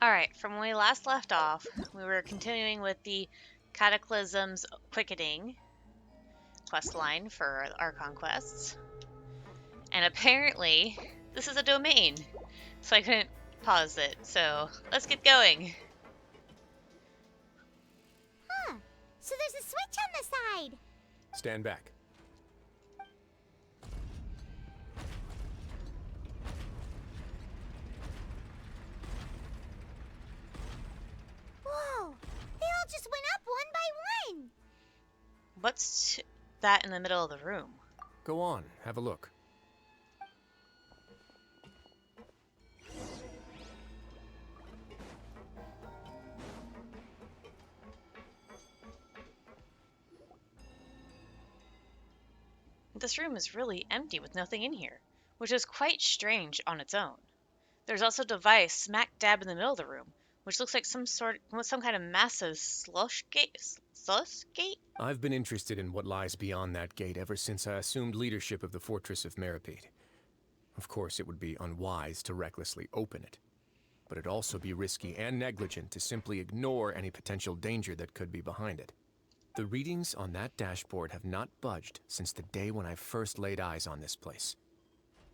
Alright, from when we last left off, we were continuing with the Cataclysm's Quickening quest line for our conquests. And apparently, this is a domain, so I couldn't pause it. So let's get going. Huh. So there's a switch on the side. Stand back. Whoa. They all just went up one by one. What's that in the middle of the room? Go on, have a look. This room is really empty with nothing in here, which is quite strange on its own. There's also a device smack dab in the middle of the room, which looks like some kind of massive slush gate. Slush gate? I've been interested in what lies beyond that gate ever since I assumed leadership of the Fortress of Meripede. Of course, it would be unwise to recklessly open it, but it'd also be risky and negligent to simply ignore any potential danger that could be behind it. The readings on that dashboard have not budged since the day when I first laid eyes on this place.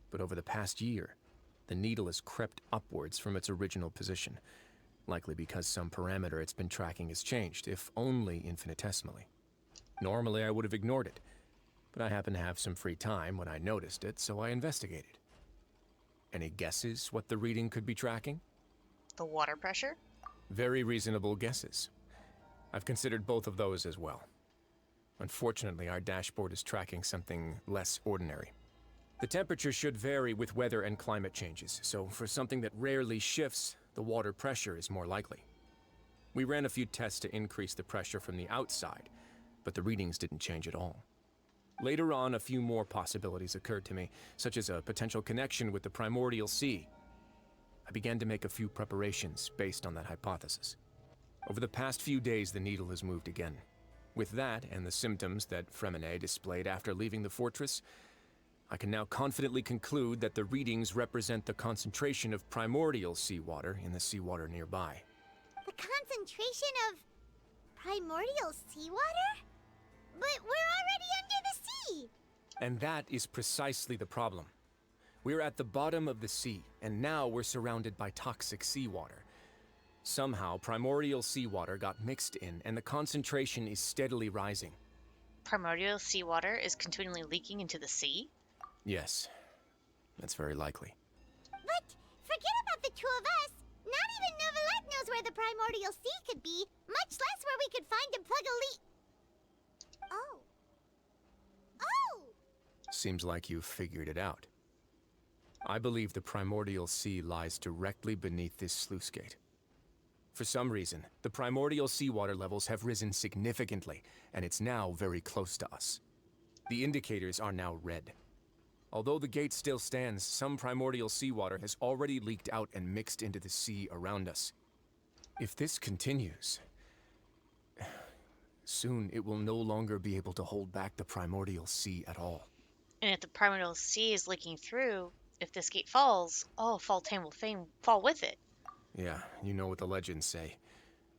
But over the past year, the needle has crept upwards from its original position, likely because some parameter it's been tracking has changed, if only infinitesimally. Normally I would have ignored it, but I happened to have some free time when I noticed it, so I investigated. Any guesses what the reading could be tracking? The water pressure? Very reasonable guesses. I've considered both of those as well. Unfortunately, our dashboard is tracking something less ordinary. The temperature should vary with weather and climate changes, so for something that rarely shifts, the water pressure is more likely. We ran a few tests to increase the pressure from the outside, but the readings didn't change at all. Later on, a few more possibilities occurred to me, such as a potential connection with the primordial sea. I began to make a few preparations based on that hypothesis. Over the past few days, the needle has moved again. With that, and the symptoms that Fremine displayed after leaving the fortress, I can now confidently conclude that the readings represent the concentration of primordial seawater in the seawater nearby. The concentration of primordial seawater? But we're already under the sea. And that is precisely the problem. We're at the bottom of the sea, and now we're surrounded by toxic seawater. Somehow, primordial seawater got mixed in, and the concentration is steadily rising. Primordial seawater is continually leaking into the sea? Yes, that's very likely. But forget about the two of us. Not even Novelette knows where the primordial sea could be, much less where we could find and plug a leak. Oh. Oh! Seems like you've figured it out. I believe the primordial sea lies directly beneath this sluice gate. For some reason, the primordial seawater levels have risen significantly, and it's now very close to us. The indicators are now red. Although the gate still stands, some primordial seawater has already leaked out and mixed into the sea around us. If this continues, soon it will no longer be able to hold back the primordial sea at all. And if the primordial sea is leaking through, if this gate falls, all Fontaine will fall with it. Yeah, you know what the legends say.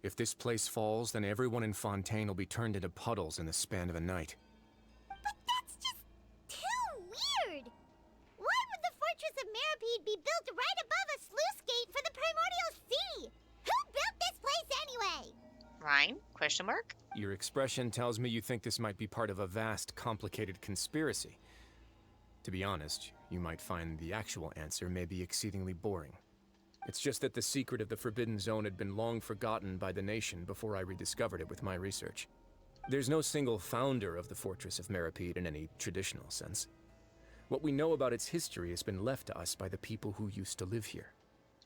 If this place falls, then everyone in Fontaine will be turned into puddles in the span of a night. But that's just too weird. Why would the Fortress of Meripede be built right above a sluice gate for the primordial sea? Who built this place anyway? Rhine? Question mark? Your expression tells me you think this might be part of a vast, complicated conspiracy. To be honest, you might find the actual answer may be exceedingly boring. It's just that the secret of the Forbidden Zone had been long forgotten by the nation before I rediscovered it with my research. There's no single founder of the Fortress of Meripede in any traditional sense. What we know about its history has been left to us by the people who used to live here.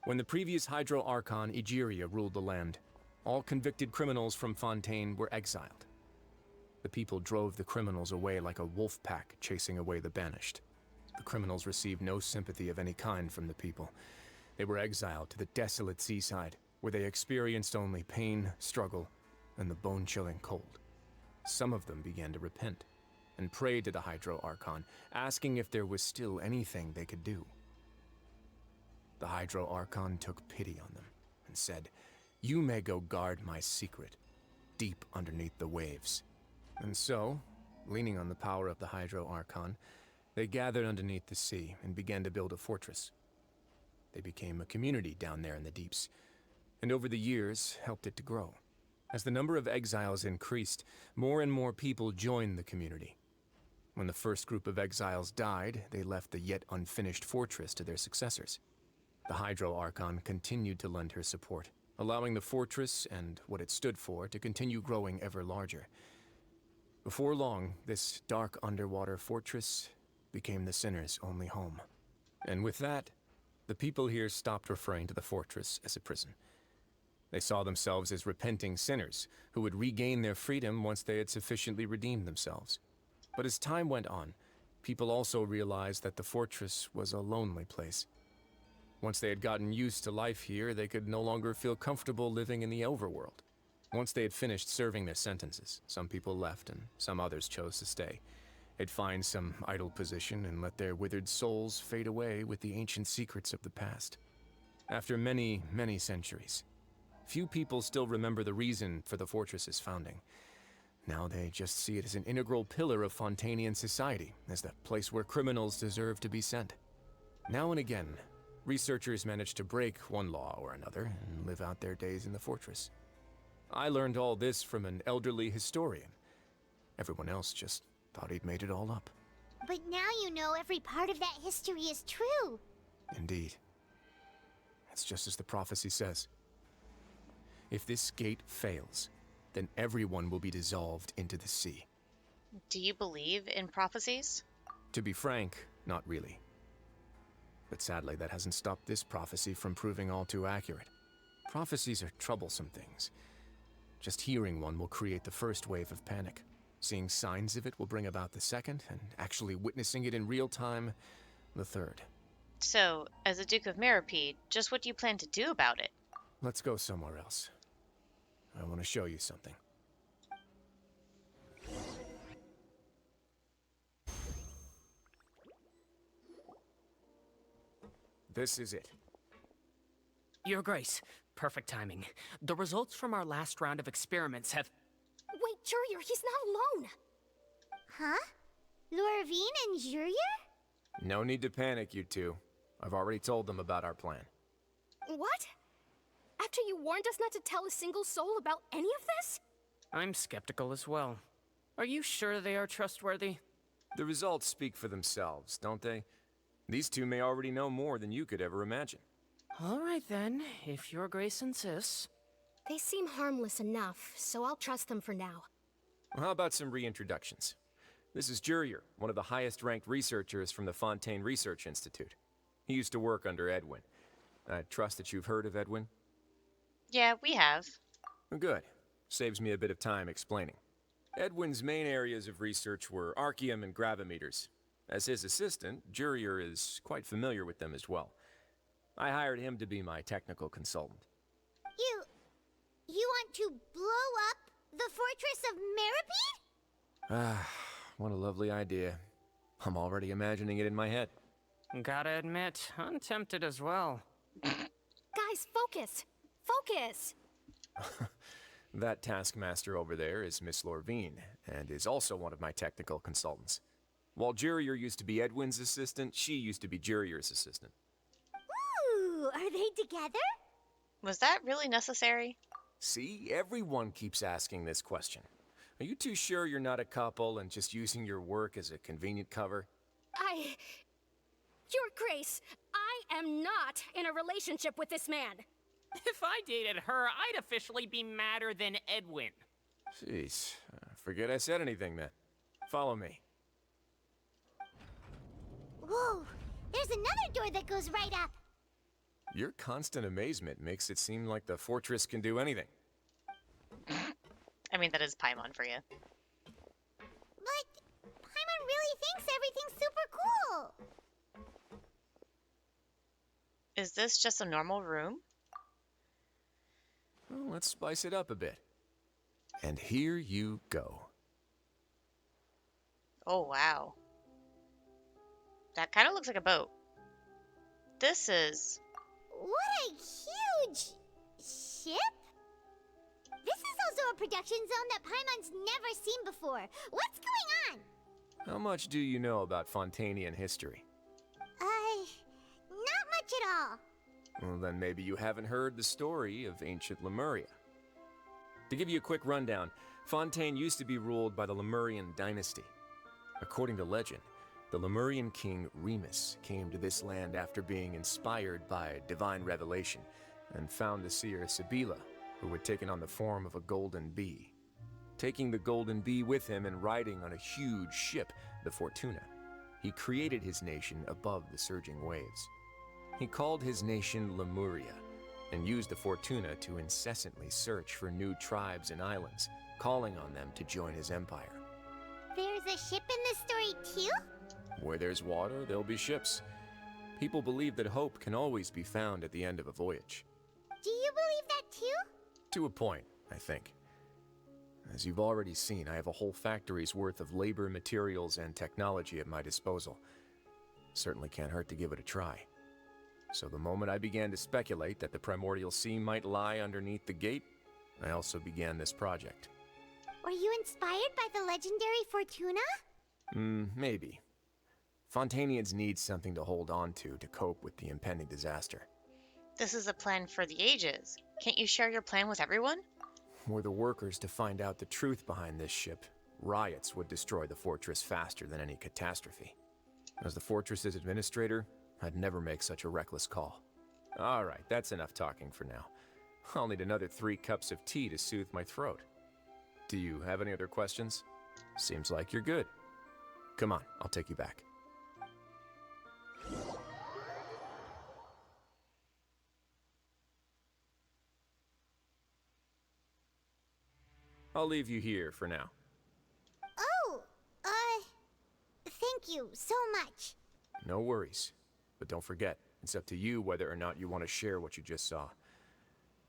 When the previous Hydro Archon Egeria ruled the land, all convicted criminals from Fontaine were exiled. The people drove the criminals away like a wolf pack chasing away the banished. The criminals received no sympathy of any kind from the people. They were exiled to the desolate seaside, where they experienced only pain, struggle, and the bone-chilling cold. Some of them began to repent, and prayed to the Hydro Archon, asking if there was still anything they could do. The Hydro Archon took pity on them, and said, "You may go guard my secret, deep underneath the waves." And so, leaning on the power of the Hydro Archon, they gathered underneath the sea and began to build a fortress. They became a community down there in the deeps, and over the years helped it to grow. As the number of exiles increased, more and more people joined the community. When the first group of exiles died, they left the yet unfinished fortress to their successors. The Hydro Archon continued to lend her support, allowing the fortress and what it stood for to continue growing ever larger. Before long, this dark underwater fortress became the sinner's only home. And with that, the people here stopped referring to the fortress as a prison. They saw themselves as repenting sinners who would regain their freedom once they had sufficiently redeemed themselves. But as time went on, people also realized that the fortress was a lonely place. Once they had gotten used to life here, they could no longer feel comfortable living in the overworld. Once they had finished serving their sentences, some people left and some others chose to stay. They'd find some idle position and let their withered souls fade away with the ancient secrets of the past. After many, many centuries, few people still remember the reason for the fortress's founding. Now they just see it as an integral pillar of Fontainian society, as the place where criminals deserve to be sent. Now and again, researchers manage to break one law or another and live out their days in the fortress. I learned all this from an elderly historian. Everyone else just thought he'd made it all up. But now you know every part of that history is true. Indeed. It's just as the prophecy says. If this gate fails, then everyone will be dissolved into the sea. Do you believe in prophecies? To be frank, not really. But sadly, that hasn't stopped this prophecy from proving all too accurate. Prophecies are troublesome things. Just hearing one will create the first wave of panic. Seeing signs of it will bring about the second, and actually witnessing it in real time, the third. So, as a Duke of Meropide, just what do you plan to do about it? Let's go somewhere else. I want to show you something. This is it. Your Grace, perfect timing. The results from our last round of experiments have... Wait, Jurier, he's not alone. Huh? Lorvine and Jurier? No need to panic, you two. I've already told them about our plan. What? After you warned us not to tell a single soul about any of this? I'm skeptical as well. Are you sure they are trustworthy? The results speak for themselves, don't they? These two may already know more than you could ever imagine. All right then, if Your Grace insists. They seem harmless enough, so I'll trust them for now. Well, how about some reintroductions? This is Jurier, one of the highest-ranked researchers from the Fontaine Research Institute. He used to work under Edwin. I trust that you've heard of Edwin? Yeah, we have. Good. Saves me a bit of time explaining. Edwin's main areas of research were archaeum and gravimeters. As his assistant, Jurier is quite familiar with them as well. I hired him to be my technical consultant. You want to blow up the Fortress of Meropide? Ah, what a lovely idea. I'm already imagining it in my head. Gotta admit, I'm tempted as well. Guys, focus! Focus! That taskmaster over there is Miss Lorvine, and is also one of my technical consultants. While Jurier used to be Edwin's assistant, she used to be Jurier's assistant. Ooh, are they together? Was that really necessary? See, everyone keeps asking this question. Are you too sure you're not a couple and just using your work as a convenient cover? Your Grace, I am not in a relationship with this man. If I dated her, I'd officially be madder than Edwin. Jeez, forget I said anything then. Follow me. Whoa, there's another door that goes right up. Your constant amazement makes it seem like the fortress can do anything. I mean, that is Paimon for you. But Paimon really thinks everything's super cool. Is this just a normal room? Well, let's spice it up a bit. And here you go. Oh, wow. That kind of looks like a boat. This is... What a huge ship? This is also a production zone that Paimon's never seen before. What's going on? How much do you know about Fontanian history? Not much at all. Well, then maybe you haven't heard the story of ancient Lemuria. To give you a quick rundown, Fontaine used to be ruled by the Lemurian dynasty. According to legend, the Lemurian king Remus came to this land after being inspired by divine revelation and found the seer Sibila, who had taken on the form of a golden bee. Taking the golden bee with him and riding on a huge ship, the Fortuna, he created his nation above the surging waves. He called his nation Lemuria and used the Fortuna to incessantly search for new tribes and islands, calling on them to join his empire. There's a ship in this story too? Where there's water, there'll be ships. People believe that hope can always be found at the end of a voyage. Do you believe that too? To a point, I think. As you've already seen, I have a whole factory's worth of labor, materials, and technology at my disposal. Certainly can't hurt to give it a try. So the moment I began to speculate that the primordial sea might lie underneath the gate, I also began this project. Were you inspired by the legendary Fortuna? Maybe. Fontanians need something to hold on to cope with the impending disaster. This is a plan for the ages. Can't you share your plan with everyone? Were the workers to find out the truth behind this ship, riots would destroy the fortress faster than any catastrophe. As the fortress's administrator, I'd never make such a reckless call. All right, that's enough talking for now. I'll need another 3 cups of tea to soothe my throat. Do you have any other questions? Seems like you're good. Come on, I'll take you back. I'll leave you here for now. Oh, thank you so much. No worries. But don't forget, it's up to you whether or not you want to share what you just saw.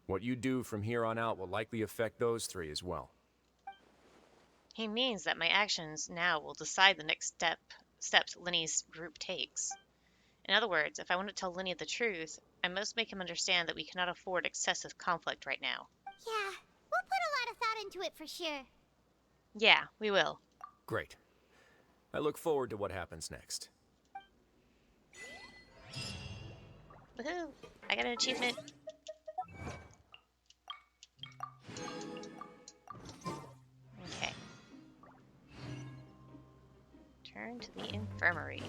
What you do from here on out will likely affect those 3 as well. He means that my actions now will decide the next steps Linny's group takes. In other words, if I want to tell Linny the truth, I must make him understand that we cannot afford excessive conflict right now. Yeah, we'll put a lot of thought into it for sure. Yeah, we will. Great. I look forward to what happens next. Woohoo! I got an achievement. Okay. Turn to the infirmary.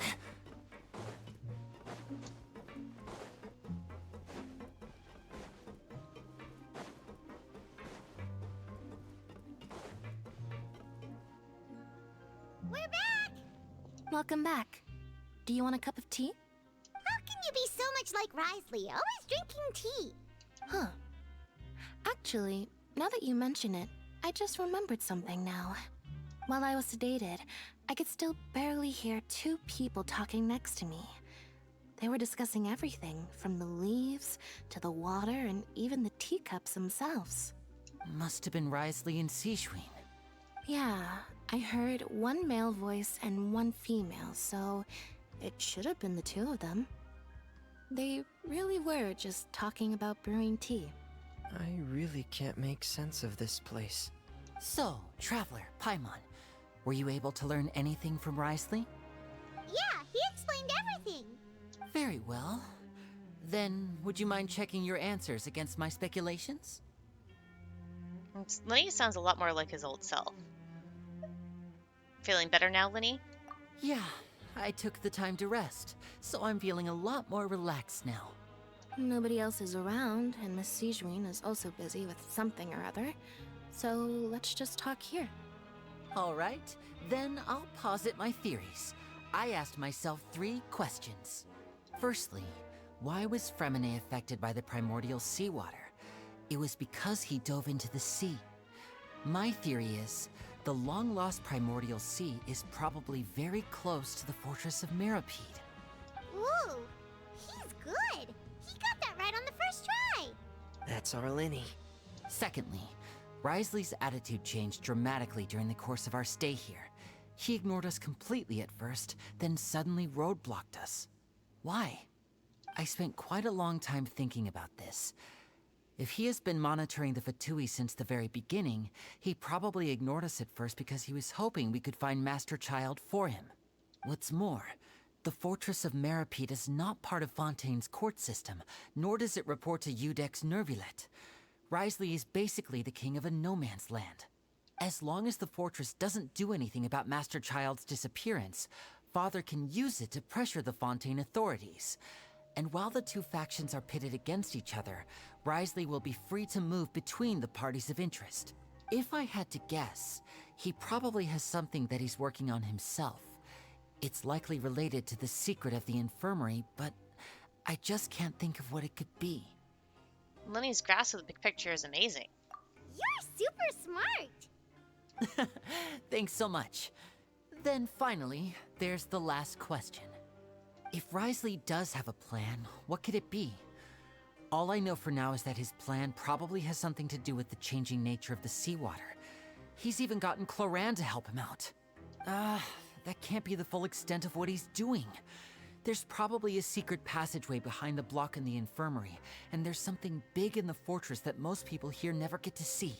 We're back! Welcome back. Do you want a cup of tea? How can you be so much like Wriothesley, always drinking tea? Huh. Actually, now that you mention it, I just remembered something now. While I was sedated, I could still barely hear 2 people talking next to me. They were discussing everything, from the leaves to the water and even the teacups themselves. Must have been Wriothesley and Seishween. Yeah, I heard 1 male voice and 1 female, so it should have been the 2 of them. They really were just talking about brewing tea. I really can't make sense of this place. So, Traveler, Paimon, were you able to learn anything from Wriothesley? Yeah, he explained everything. Very well. Then, would you mind checking your answers against my speculations? Linny sounds a lot more like his old self. Feeling better now, Linny? Yeah, I took the time to rest, so I'm feeling a lot more relaxed now. Nobody else is around, and Miss Seishween is also busy with something or other, so let's just talk here. All right, then I'll posit my theories. I asked myself 3 questions. Firstly, why was Fremine affected by the primordial seawater? It was because he dove into the sea. My theory is, the long-lost primordial sea is probably very close to the fortress of Mirapede. Ooh, he's good. He got that right on the first try. That's our Linny. Secondly, Wriothesley's attitude changed dramatically during the course of our stay here. He ignored us completely at first, then suddenly roadblocked us. Why? I spent quite a long time thinking about this. If he has been monitoring the Fatui since the very beginning, he probably ignored us at first because he was hoping we could find Master Child for him. What's more, the Fortress of Meripede is not part of Fontaine's court system, nor does it report to Udex Nervulet. Wriothesley is basically the king of a no-man's land. As long as the fortress doesn't do anything about Master Child's disappearance, Father can use it to pressure the Fontaine authorities. And while the two factions are pitted against each other, Wriothesley will be free to move between the parties of interest. If I had to guess, he probably has something that he's working on himself. It's likely related to the secret of the infirmary, but I just can't think of what it could be. Lenny's grasp of the big picture is amazing. You're super smart. Thanks so much. Then finally, there's the last question. If Wriothesley does have a plan, what could it be? All I know for now is that his plan probably has something to do with the changing nature of the seawater. He's even gotten Cloran to help him out. That can't be the full extent of what he's doing. There's probably a secret passageway behind the block in the infirmary, and there's something big in the fortress that most people here never get to see.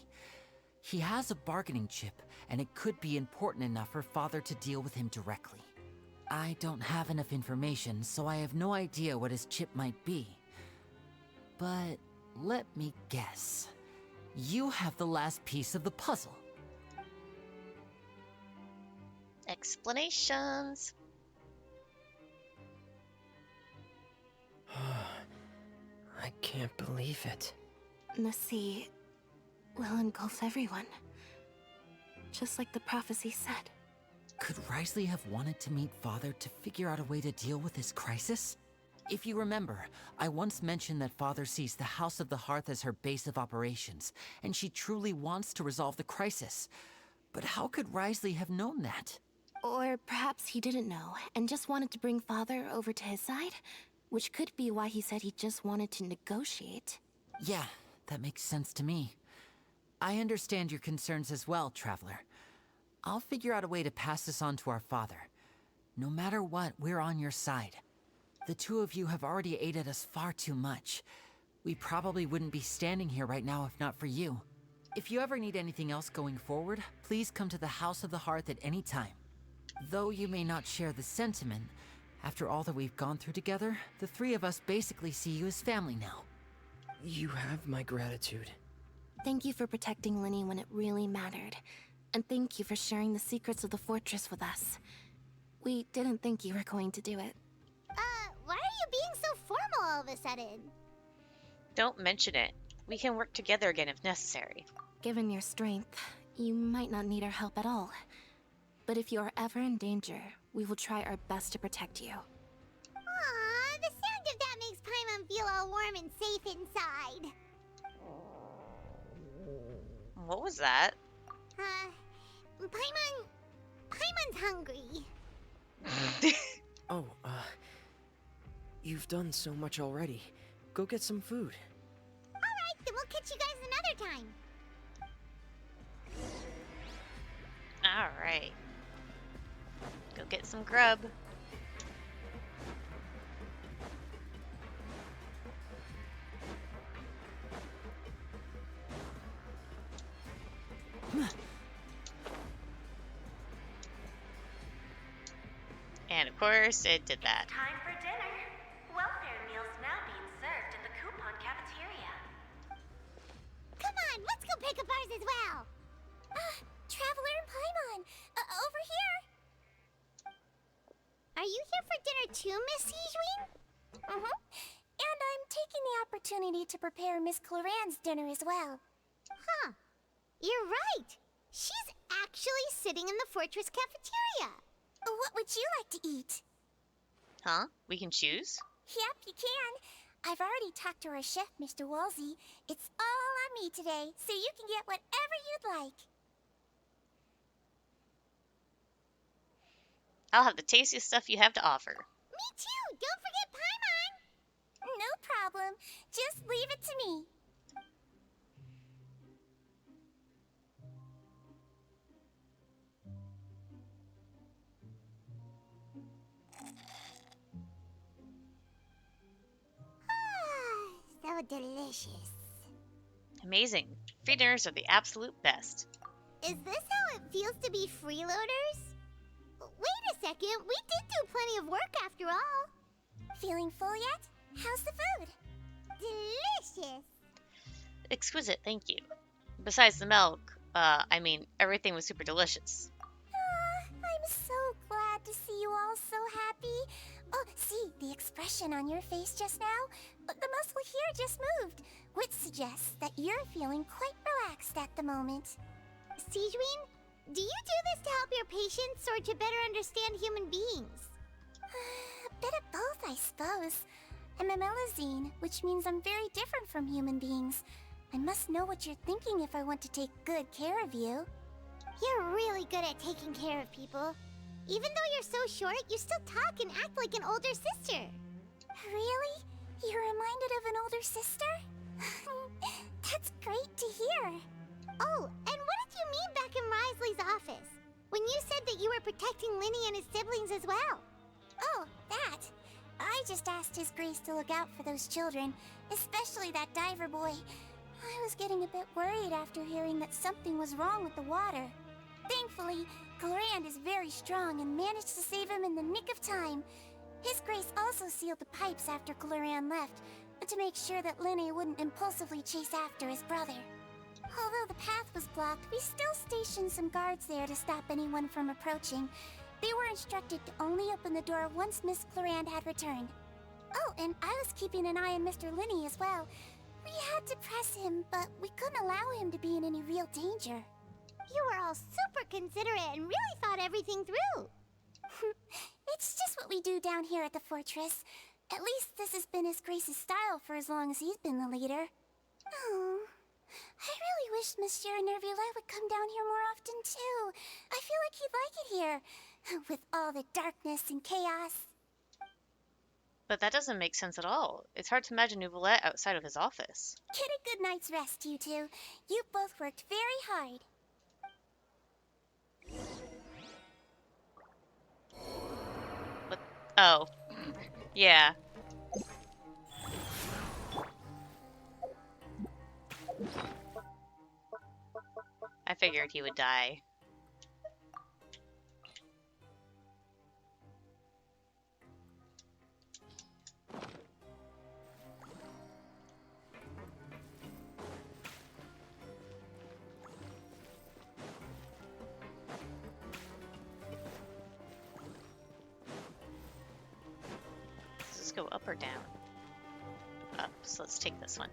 He has a bargaining chip, and it could be important enough for Father to deal with him directly. I don't have enough information, so I have no idea what his chip might be. But let me guess. You have the last piece of the puzzle. Explanations. I can't believe it. The sea will engulf everyone. Just like the prophecy said. Could Wriothesley have wanted to meet Father to figure out a way to deal with this crisis? If you remember, I once mentioned that Father sees the House of the Hearth as her base of operations, and she truly wants to resolve the crisis. But how could Wriothesley have known that? Or perhaps he didn't know, and just wanted to bring Father over to his side? Which could be why he said he just wanted to negotiate. Yeah, that makes sense to me. I understand your concerns as well, Traveler. I'll figure out a way to pass this on to our father. No matter what, we're on your side. The two of you have already aided us far too much. We probably wouldn't be standing here right now if not for you. If you ever need anything else going forward, please come to the House of the Hearth at any time. Though you may not share the sentiment, after all that we've gone through together, the three of us basically see you as family now. You have my gratitude. Thank you for protecting Lenny when it really mattered. And thank you for sharing the secrets of the fortress with us. We didn't think you were going to do it. Why are you being so formal all of a sudden? Don't mention it. We can work together again if necessary. Given your strength, you might not need our help at all. But if you are ever in danger, we will try our best to protect you. Aww, the sound of that makes Paimon feel all warm and safe inside. What was that? Paimon's hungry. Oh, you've done so much already. Go get some food. Alright, then we'll catch you guys another time. Alright. Go get some grub. And of course, it did that. Time for dinner. Welfare meals now being served in the coupon cafeteria. Come on, let's go pick up ours as well. Traveler and Paimon, over here. Are you here for dinner too, Miss Sijwin? Mm-hmm. And I'm taking the opportunity to prepare Miss Cloran's dinner as well. Huh. You're right. She's actually sitting in the fortress cafeteria. What would you like to eat? Huh? We can choose? Yep, you can. I've already talked to our chef, Mr. Woolsey. It's all on me today, so you can get whatever you'd like. I'll have the tastiest stuff you have to offer. Me too. Don't forget Paimon. No problem. Just leave it to me. So delicious. Amazing. Freeloaders are the absolute best. Is this how it feels to be freeloaders? Wait a second, we did do plenty of work after all. Feeling full yet? How's the food? Delicious. Exquisite, thank you. Besides the milk, everything was super delicious. I'm so glad to see you all so happy. Oh, see, the expression on your face just now? The muscle here just moved, which suggests that you're feeling quite relaxed at the moment. Sigewine, do you do this to help your patients or to better understand human beings? A bit of both, I suppose. I'm a Melusine, which means I'm very different from human beings. I must know what you're thinking if I want to take good care of you. You're really good at taking care of people. Even though you're so short, you still talk and act like an older sister. Really? You're reminded of an older sister? That's great to hear. Oh, and what did you mean back in Wriothesley's office? When you said that you were protecting Linny and his siblings as well? Oh, that. I just asked His Grace to look out for those children, especially that diver boy. I was getting a bit worried after hearing that something was wrong with the water. Thankfully, Glorand is very strong and managed to save him in the nick of time. His Grace also sealed the pipes after Glorand left, to make sure that Linny wouldn't impulsively chase after his brother. Although the path was blocked, we still stationed some guards there to stop anyone from approaching. They were instructed to only open the door once Miss Glorand had returned. Oh, and I was keeping an eye on Mr. Linny as well. We had to press him, but we couldn't allow him to be in any real danger. You were all super considerate and really thought everything through. It's just what we do down here at the fortress. At least this has been His Grace's style for as long as he's been the leader. Oh, I really wish Monsieur Nervulette would come down here more often too. I feel like he'd like it here, with all the darkness and chaos. But that doesn't make sense at all. It's hard to imagine Neuvillette outside of his office. Get a good night's rest, you two. You both worked very hard. But, oh. Yeah. I figured he would die. Does this go up or down? Up, so let's take this one.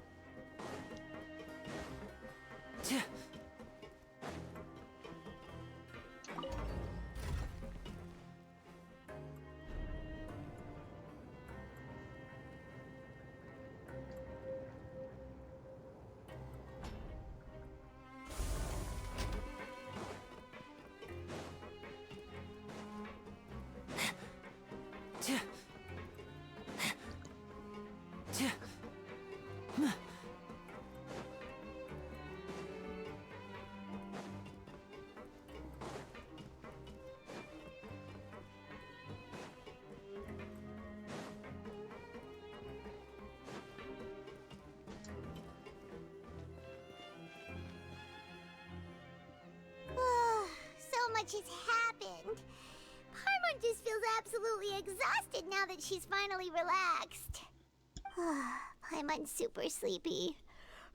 So much has happened. Paimon just feels absolutely exhausted now that she's finally relaxed. Paimon's super sleepy.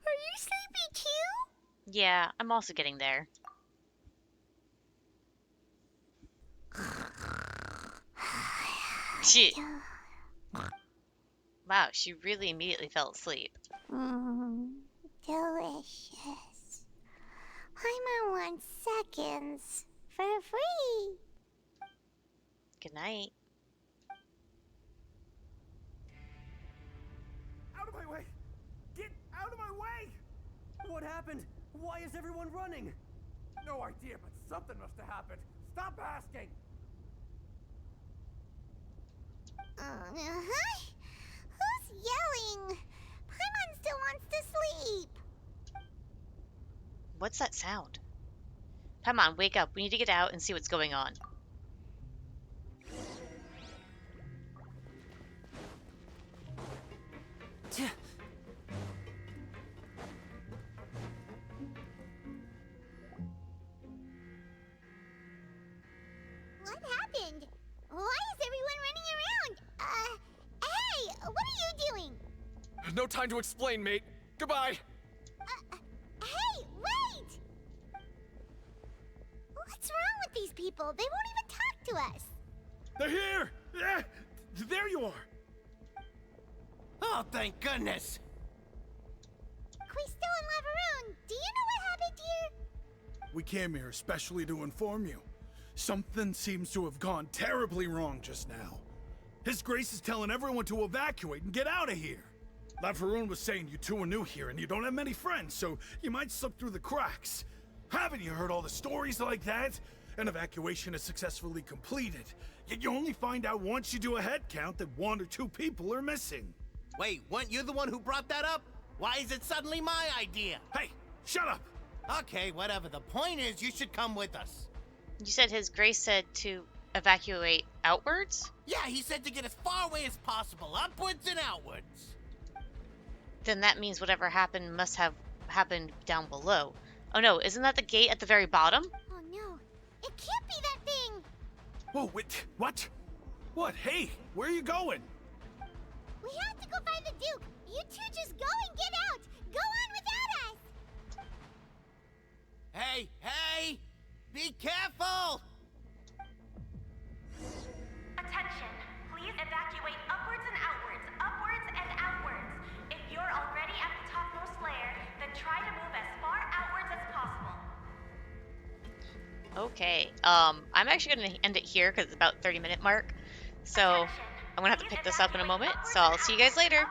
Are you sleepy too? Yeah, I'm also getting there. Shit. Wow, she really immediately fell asleep. Delicious. Paimon wants seconds for free. Good night. Out of my way! Get out of my way! What happened? Why is everyone running? No idea, but something must have happened. Stop asking! Who's yelling? Paimon still wants to sleep. What's that sound? Paimon, wake up. We need to get out and see what's going on. happened? Why is everyone running around? Hey, what are you doing? No time to explain, mate. Goodbye. Hey, wait! What's wrong with these people? They won't even talk to us. They're here! Yeah, there you are! Oh, thank goodness! Quisto and Laveroon, do you know what happened here? We came here especially to inform you. Something seems to have gone terribly wrong just now. His Grace is telling everyone to evacuate and get out of here. Laveroon was saying you two are new here and you don't have many friends, so you might slip through the cracks. Haven't you heard all the stories like that? An evacuation is successfully completed, yet you only find out once you do a head count that 1 or 2 people are missing. Wait, weren't you the one who brought that up? Why is it suddenly my idea? Hey, shut up! Okay, whatever. The point is, you should come with us. You said His Grace said to evacuate outwards? Yeah, he said to get as far away as possible, upwards and outwards. Then that means whatever happened must have happened down below. Oh no, isn't that the gate at the very bottom? Oh no, it can't be that thing! Whoa, wait, what? What? Hey, where are you going? We have to go find the Duke! You two just go and get out! Go on without us! Hey, hey! Be careful! Attention, please evacuate upwards and outwards, upwards and outwards. If you're already at the topmost layer, then try to move as far outwards as possible. Okay, I'm actually going to end it here because it's about 30-minute mark. So I'm going to have to pick this up in a moment. So I'll see you guys later.